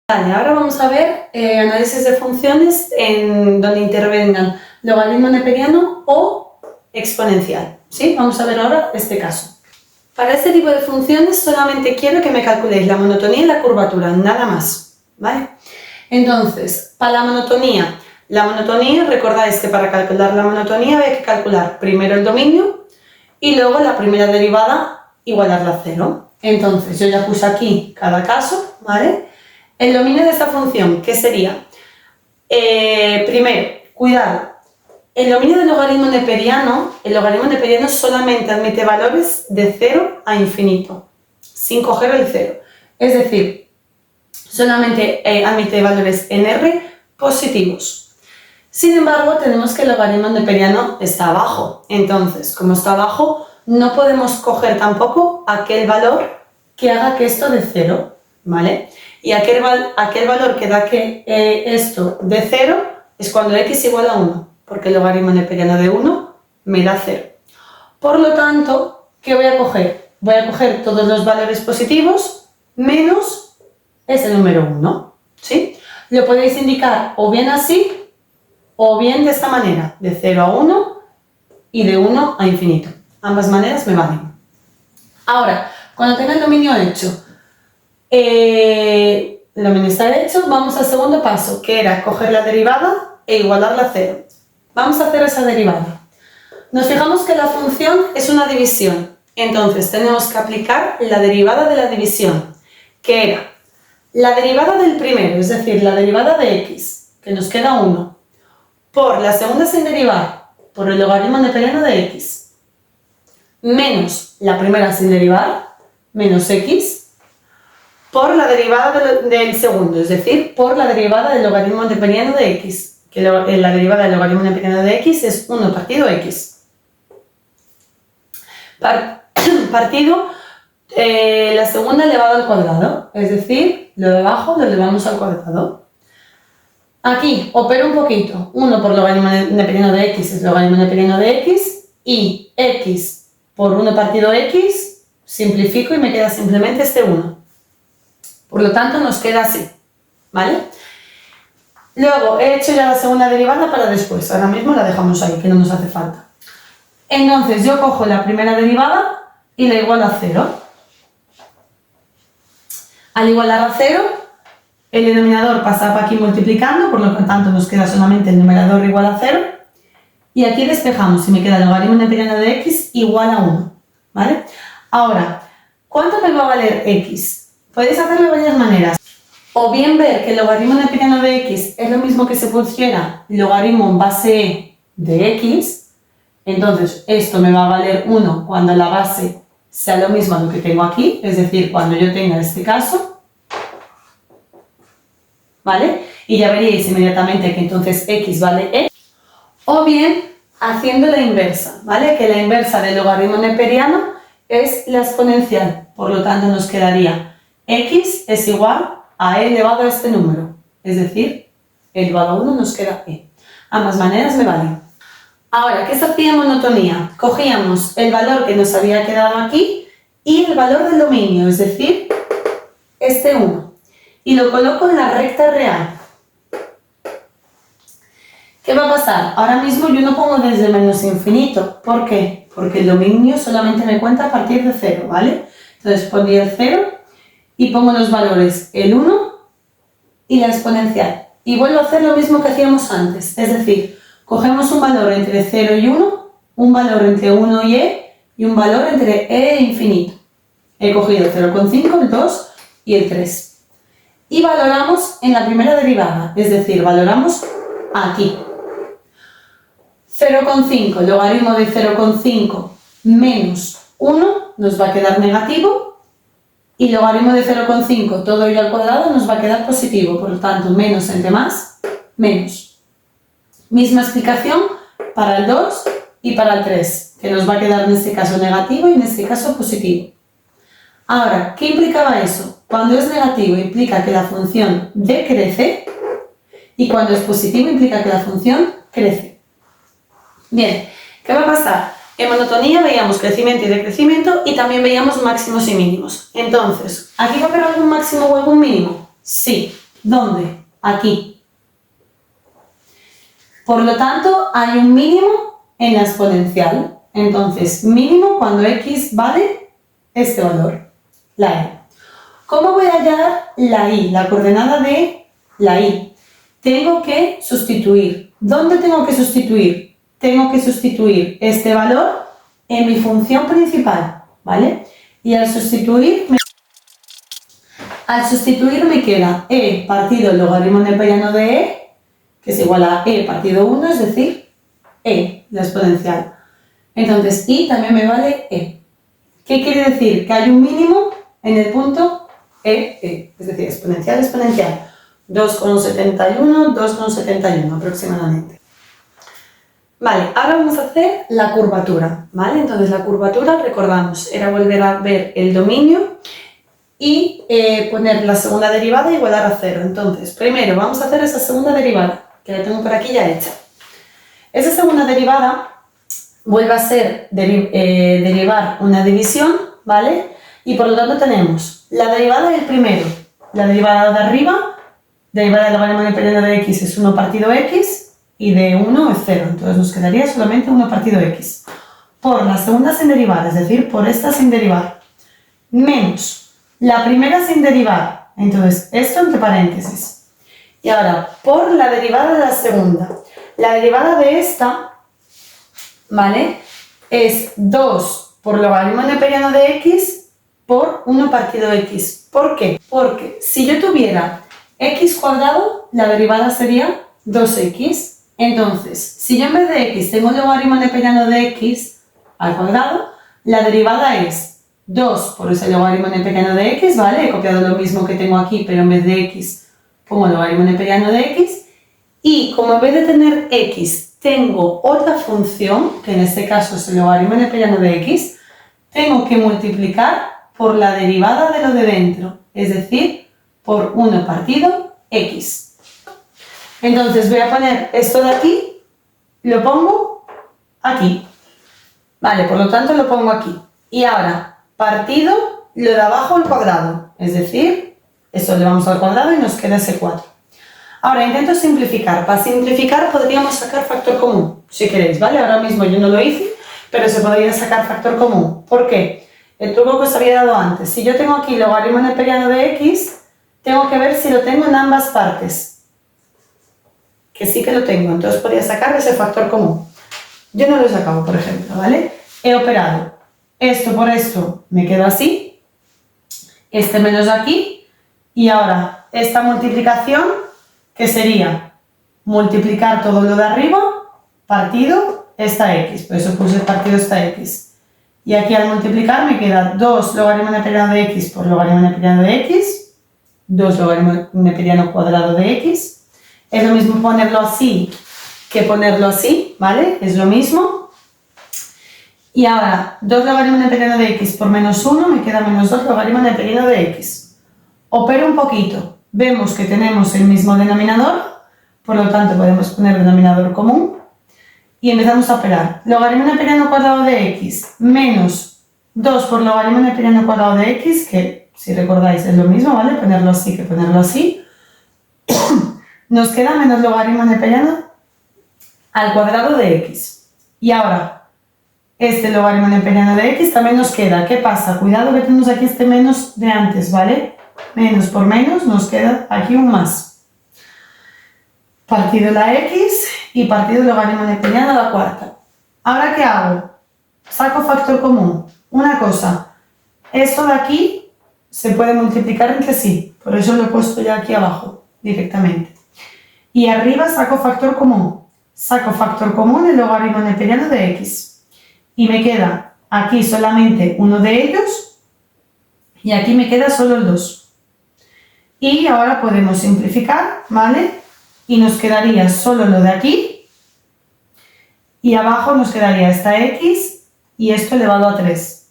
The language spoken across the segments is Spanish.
Vale, ahora vamos a ver análisis de funciones en donde intervengan logaritmo neperiano o exponencial, ¿sí? Vamos a ver ahora este caso. Para este tipo de funciones solamente quiero que me calculéis la monotonía y la curvatura, nada más, ¿vale? Entonces, para la monotonía, recordáis que para calcular la monotonía hay que calcular primero el dominio y luego la primera derivada igualarla a cero. Entonces, yo ya puse aquí cada caso, ¿vale? El dominio de esta función, ¿qué sería? Primero, cuidado, el dominio del logaritmo neperiano, solamente admite valores de 0 a infinito, sin coger el 0. Es decir, solamente admite valores en R positivos. Sin embargo, tenemos que el logaritmo neperiano está abajo. Entonces, como está abajo, no podemos coger tampoco aquel valor que haga que esto de 0, ¿vale? Y aquel valor que da que esto de 0 es cuando x igual a 1, porque el logaritmo neperiano de 1 me da 0. Por lo tanto, ¿qué voy a coger? Voy a coger todos los valores positivos menos ese número 1, ¿sí? Lo podéis indicar o bien así o bien de esta manera, de 0 a 1 y de 1 a infinito. Ambas maneras me valen. Ahora, cuando tenga el dominio hecho, el dominio está hecho, vamos al segundo paso, que era coger la derivada e igualarla a 0. Vamos a hacer esa derivada. Nos fijamos que la función es una división, entonces tenemos que aplicar la derivada de la división, que era la derivada del primero, es decir, la derivada de x, que nos queda 1, por la segunda sin derivar, por el logaritmo neperiano de x, menos la primera sin derivar, menos x, por la derivada del segundo, es decir, por la derivada del logaritmo neperiano de x, que la derivada del logaritmo neperiano de x es 1 partido x. Partido la segunda elevado al cuadrado, es decir, lo de abajo lo elevamos al cuadrado. Aquí opero un poquito, 1 por logaritmo neperiano de x es logaritmo neperiano de x y x por 1 partido x, simplifico y me queda simplemente este 1. Por lo tanto, nos queda así, ¿vale? Luego, he hecho ya la segunda derivada para después. Ahora mismo la dejamos ahí, que no nos hace falta. Entonces, yo cojo la primera derivada y la igualo a 0. Al igualar a 0, el denominador pasa para aquí multiplicando, por lo tanto nos queda solamente el numerador igual a 0. Y aquí despejamos y me queda el logaritmo neperiano de x igual a 1, ¿vale? Ahora, ¿cuánto me va a valer x? Podéis hacerlo de varias maneras. O bien ver que el logaritmo neperiano de x es lo mismo que se pusiera logaritmo en base e de x. Entonces, esto me va a valer 1 cuando la base sea lo mismo a lo que tengo aquí, es decir, cuando yo tenga este caso. ¿Vale? Y ya veréis inmediatamente que entonces x vale e. O bien haciendo la inversa, ¿vale? Que la inversa del logaritmo neperiano es la exponencial. Por lo tanto, nos quedaría x es igual a e elevado a este número, es decir, elevado a 1 nos queda e. Ambas maneras me valen. Ahora, ¿qué se hacía en monotonía? Cogíamos el valor que nos había quedado aquí y el valor del dominio, es decir, este 1, y lo coloco en la recta real. ¿Qué va a pasar? Ahora mismo yo no pongo desde menos infinito. ¿Por qué? Porque el dominio solamente me cuenta a partir de 0, ¿vale? Entonces pondría el 0 y pongo los valores el 1 y la exponencial. Y vuelvo a hacer lo mismo que hacíamos antes, es decir, cogemos un valor entre 0 y 1, un valor entre 1 y e y un valor entre e e infinito. He cogido el 0,5, el 2 y el 3. Y valoramos en la primera derivada, es decir, valoramos aquí. 0,5, logaritmo de 0,5 menos 1 nos va a quedar negativo. Y logaritmo de 0,5, todo ello al cuadrado, nos va a quedar positivo. Por lo tanto, menos entre más, menos. Misma explicación para el 2 y para el 3, que nos va a quedar en este caso negativo y en este caso positivo. Ahora, ¿qué implicaba eso? Cuando es negativo implica que la función decrece y cuando es positivo implica que la función crece. Bien, ¿qué va a pasar? En monotonía veíamos crecimiento y decrecimiento y también veíamos máximos y mínimos. Entonces, ¿aquí va a haber algún máximo o algún mínimo? Sí. ¿Dónde? Aquí. Por lo tanto, hay un mínimo en la exponencial. Entonces, mínimo cuando x vale este valor, la y. ¿Cómo voy a hallar la y, la coordenada de la y? Tengo que sustituir. ¿Dónde tengo que sustituir? Tengo que sustituir este valor en mi función principal, ¿vale? Y al sustituir me queda e partido el logaritmo neperiano de e, que es igual a e partido 1, es decir, e, la exponencial. Entonces, y también me vale e. ¿Qué quiere decir? Que hay un mínimo en el punto e, es decir, exponencial, exponencial. 2,71, 2,71 aproximadamente. Vale, ahora vamos a hacer la curvatura, ¿vale? Entonces la curvatura, recordamos, era volver a ver el dominio y poner la segunda derivada igualar a 0. Entonces, primero vamos a hacer esa segunda derivada, que la tengo por aquí ya hecha. Esa segunda derivada vuelve a ser derivar una división, ¿vale? Y por lo tanto tenemos la derivada del primero, la derivada de arriba, derivada del logaritmo neperiano de x es 1 partido x, y de 1 es 0, entonces nos quedaría solamente 1 partido x. Por la segunda sin derivar, es decir, por esta sin derivar, menos la primera sin derivar, entonces esto entre paréntesis. Y ahora, por la derivada de la segunda. La derivada de esta, ¿vale? Es 2 por logaritmo neperiano de x por 1 partido x. ¿Por qué? Porque si yo tuviera x cuadrado, la derivada sería 2x. Entonces, si yo en vez de x tengo el logaritmo neperiano de x al cuadrado, la derivada es 2 por ese logaritmo neperiano de x, ¿vale? He copiado lo mismo que tengo aquí, pero en vez de x pongo el logaritmo neperiano de x. Y como en vez de tener x tengo otra función, que en este caso es el logaritmo neperiano de x, tengo que multiplicar por la derivada de lo de dentro, es decir, por 1 partido x. Entonces voy a poner esto de aquí, lo pongo aquí. Vale, por lo tanto lo pongo aquí. Y ahora, partido lo de abajo al cuadrado, es decir, eso le vamos al cuadrado y nos queda ese 4. Ahora intento simplificar. Para simplificar podríamos sacar factor común, si queréis, ¿vale? Ahora mismo yo no lo hice, pero se podría sacar factor común. ¿Por qué? El truco que os había dado antes. Si yo tengo aquí logaritmo neperiano de x, tengo que ver si lo tengo en ambas partes. Que sí que lo tengo, entonces podría sacar ese factor común. Yo no lo he sacado, por ejemplo, ¿vale? He operado esto por esto, me quedo así, este menos de aquí, y ahora esta multiplicación, que sería multiplicar todo lo de arriba, partido esta x, por eso puse partido esta x. Y aquí al multiplicar me queda 2 logaritmo neperiano de x por logaritmo neperiano de x, 2 logaritmo neperiano cuadrado de x. Es lo mismo ponerlo así que ponerlo así, ¿vale? Es lo mismo. Y ahora, 2 logaritmo neperiano de x por menos 1 me queda menos 2 logaritmo neperiano de x. Opero un poquito. Vemos que tenemos el mismo denominador, por lo tanto podemos poner denominador común. Y empezamos a operar. Logaritmo neperiano cuadrado de x menos 2 por logaritmo neperiano cuadrado de x, que si recordáis es lo mismo, ¿vale? Ponerlo así que ponerlo así. Nos queda menos logaritmo neperiano al cuadrado de x. Y ahora, este logaritmo neperiano de x también nos queda. ¿Qué pasa? Cuidado que tenemos aquí este menos de antes, ¿vale? Menos por menos nos queda aquí un más. Partido la x y partido logaritmo neperiano a la cuarta. ¿Ahora qué hago? Saco factor común. Una cosa, esto de aquí se puede multiplicar entre sí. Por eso lo he puesto ya aquí abajo, directamente. Y arriba saco factor común. Saco factor común el logaritmo neperiano de x. Y me queda aquí solamente uno de ellos. Y aquí me queda solo el 2. Y ahora podemos simplificar, ¿vale? Y nos quedaría solo lo de aquí. Y abajo nos quedaría esta x y esto elevado a 3.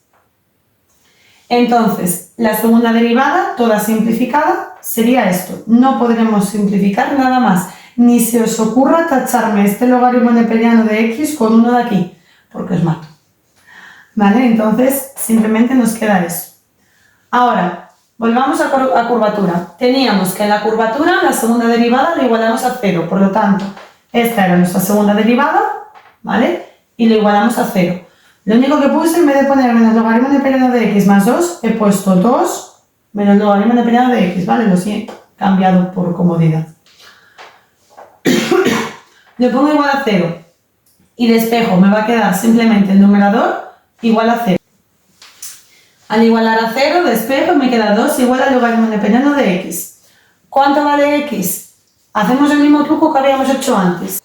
Entonces, la segunda derivada, toda simplificada, sería esto. No podremos simplificar nada más. Ni se os ocurra tacharme este logaritmo neperiano de x con uno de aquí, porque os mato. ¿Vale? Entonces, simplemente nos queda eso. Ahora, Volvamos a curvatura. Teníamos que en la curvatura la segunda derivada la igualamos a 0, por lo tanto, esta era nuestra segunda derivada, ¿vale? Y lo igualamos a 0. Lo único que puse, en vez de poner menos logaritmo de periano de x más 2, he puesto 2 menos logaritmo de periano de x, ¿vale? Lo he cambiado por comodidad. Le pongo igual a 0 y despejo, me va a quedar simplemente el numerador igual a 0. Al igualar a 0, despejo y me queda 2 igual al logaritmo de periano de x. ¿Cuánto vale x? Hacemos el mismo truco que habíamos hecho antes.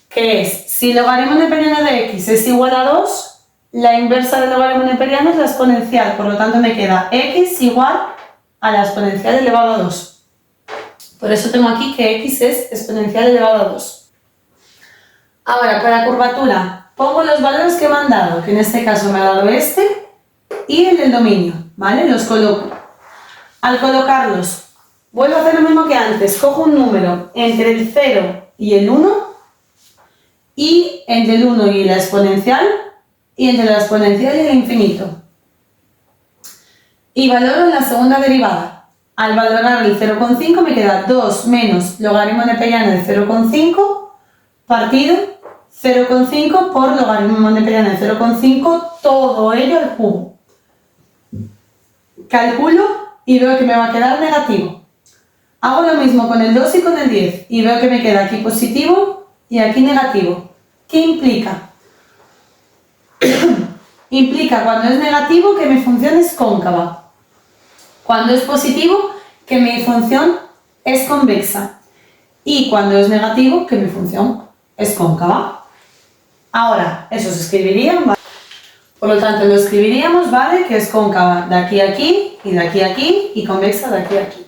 Que es, si el logaritmo neperiano de x es igual a 2, la inversa del logaritmo neperiano es la exponencial, por lo tanto me queda x igual a la exponencial elevado a 2. Por eso tengo aquí que x es exponencial elevado a 2. Ahora, para curvatura, pongo los valores que me han dado, que en este caso me ha dado este y el del dominio, ¿vale? Los coloco. Al colocarlos, vuelvo a hacer lo mismo que antes, cojo un número entre el 0 y el 1, y entre el 1 y la exponencial, y entre la exponencial y el infinito. Y valoro en la segunda derivada. Al valorar el 0,5 me queda 2 menos logaritmo neperiano de 0,5 partido 0,5 por logaritmo neperiano de 0,5, todo ello al cubo. Calculo y veo que me va a quedar negativo. Hago lo mismo con el 2 y con el 10 y veo que me queda aquí positivo y aquí negativo. ¿Qué implica? Implica cuando es negativo que mi función es cóncava. Cuando es positivo que mi función es convexa. Y cuando es negativo que mi función es cóncava. Ahora, eso se escribiría, ¿vale? Por lo tanto, lo escribiríamos, ¿vale? Que es cóncava de aquí a aquí y de aquí a aquí y convexa de aquí a aquí.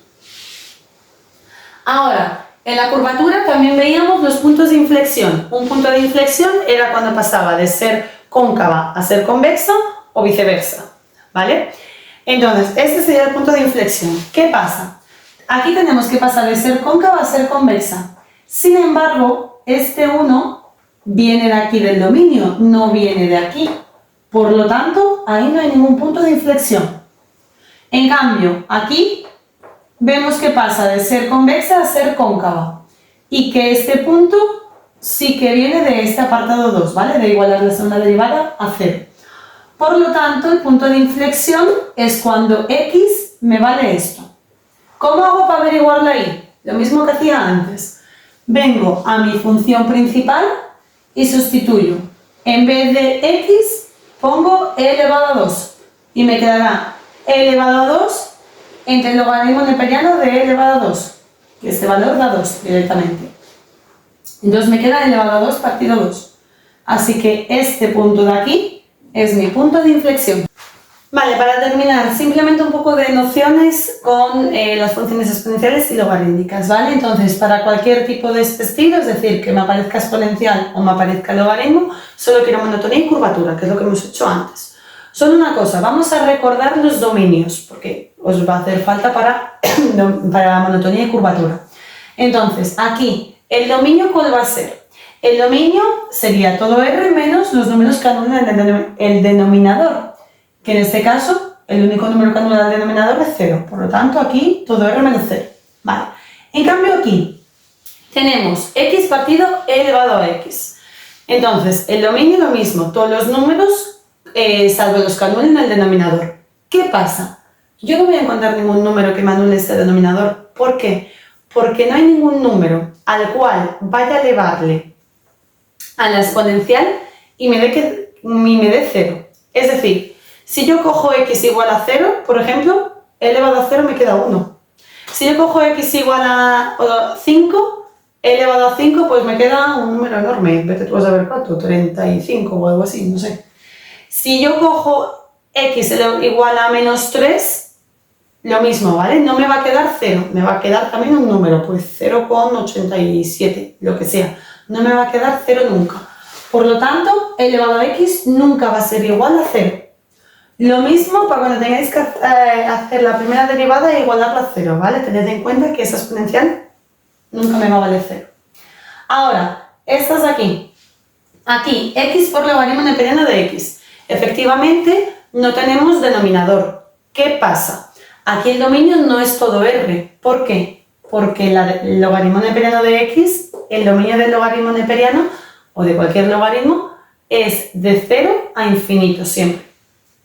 Ahora, en la curvatura también veíamos los puntos de inflexión. Un punto de inflexión era cuando pasaba de ser cóncava a ser convexa o viceversa, ¿vale? Entonces, este sería el punto de inflexión. ¿Qué pasa? Aquí tenemos que pasar de ser cóncava a ser convexa. Sin embargo, este 1 viene de aquí del dominio, no viene de aquí. Por lo tanto, ahí no hay ningún punto de inflexión. En cambio, aquí vemos que pasa de ser convexa a ser cóncava. Y que este punto sí que viene de este apartado 2, ¿vale? De igualar la segunda derivada a 0. Por lo tanto, el punto de inflexión es cuando x me vale esto. ¿Cómo hago para averiguarlo ahí? Lo mismo que hacía antes. Vengo a mi función principal y sustituyo. En vez de x, pongo e elevado a 2. Y me quedará e elevado a 2 entre el logaritmo neperiano de e elevado a 2. Que este valor da 2 directamente. Entonces me queda e elevado a 2 partido 2. Así que este punto de aquí es mi punto de inflexión. Vale, para terminar, simplemente un poco de nociones con las funciones exponenciales y logarítmicas, ¿vale? Entonces, para cualquier tipo de este estilo, es decir, que me aparezca exponencial o me aparezca logaritmo, solo quiero monotonía y curvatura, que es lo que hemos hecho antes. Solo una cosa, vamos a recordar los dominios, porque os va a hacer falta para monotonía y curvatura. Entonces, aquí, ¿el dominio cuál va a ser? El dominio sería todo R menos los números que anulan el denominador, que en este caso el único número que anula el denominador es 0, por lo tanto aquí todo R menos 0. Vale. En cambio aquí tenemos x partido e elevado a x. Entonces el dominio es lo mismo, todos los números salvo los que anulen el denominador. ¿Qué pasa? Yo no voy a encontrar ningún número que me anule este denominador. ¿Por qué? Porque no hay ningún número al cual vaya a elevarle a la exponencial y me dé 0. Es decir, si yo cojo x igual a 0, por ejemplo, e elevado a 0 me queda 1. Si yo cojo x igual a 5, e elevado a 5, pues me queda un número enorme. Vete tú a saber cuánto, 35 o algo así, no sé. Si yo cojo x igual a menos 3, lo mismo, ¿vale? No me va a quedar 0, me va a quedar también un número, pues 0,87, lo que sea. No me va a quedar 0 nunca. Por lo tanto, e elevado a x nunca va a ser igual a 0. Lo mismo para cuando tengáis que hacer la primera derivada e igualarla a 0, ¿vale? Tened en cuenta que esa exponencial nunca me va a valer 0. Ahora, estas de aquí. Aquí, x por logaritmo neperiano de x. Efectivamente, no tenemos denominador. ¿Qué pasa? Aquí el dominio no es todo R. ¿Por qué? Porque el logaritmo neperiano de x, el dominio del logaritmo neperiano o de cualquier logaritmo es de 0 a infinito siempre.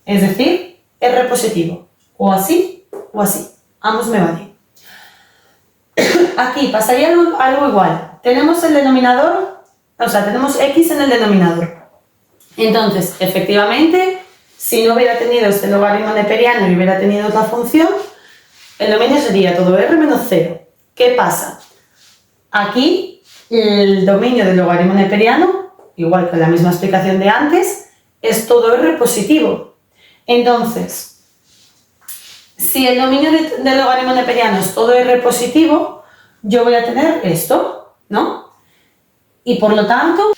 Es decir, R positivo. O así o así. Ambos me valen. Aquí pasaría algo igual. Tenemos el denominador, o sea, tenemos x en el denominador. Entonces, efectivamente, si no hubiera tenido este logaritmo neperiano y hubiera tenido otra función, el dominio sería todo R menos 0. ¿Qué pasa? Aquí, el dominio del logaritmo neperiano, igual que la misma explicación de antes, es todo R positivo. Entonces, si el dominio del logaritmo neperiano es todo R positivo, yo voy a tener esto, ¿no? Y por lo tanto,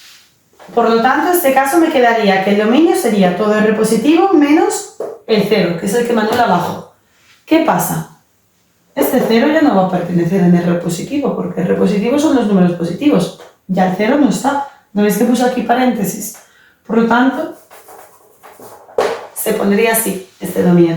en este caso me quedaría que el dominio sería todo R positivo menos el 0, que es el que me anula abajo. ¿Qué pasa? Este 0 ya no va a pertenecer en R positivo, porque R positivo son los números positivos. Ya el 0 no está. ¿No veis que puse aquí paréntesis? Por lo tanto, se pondría así este dominio también.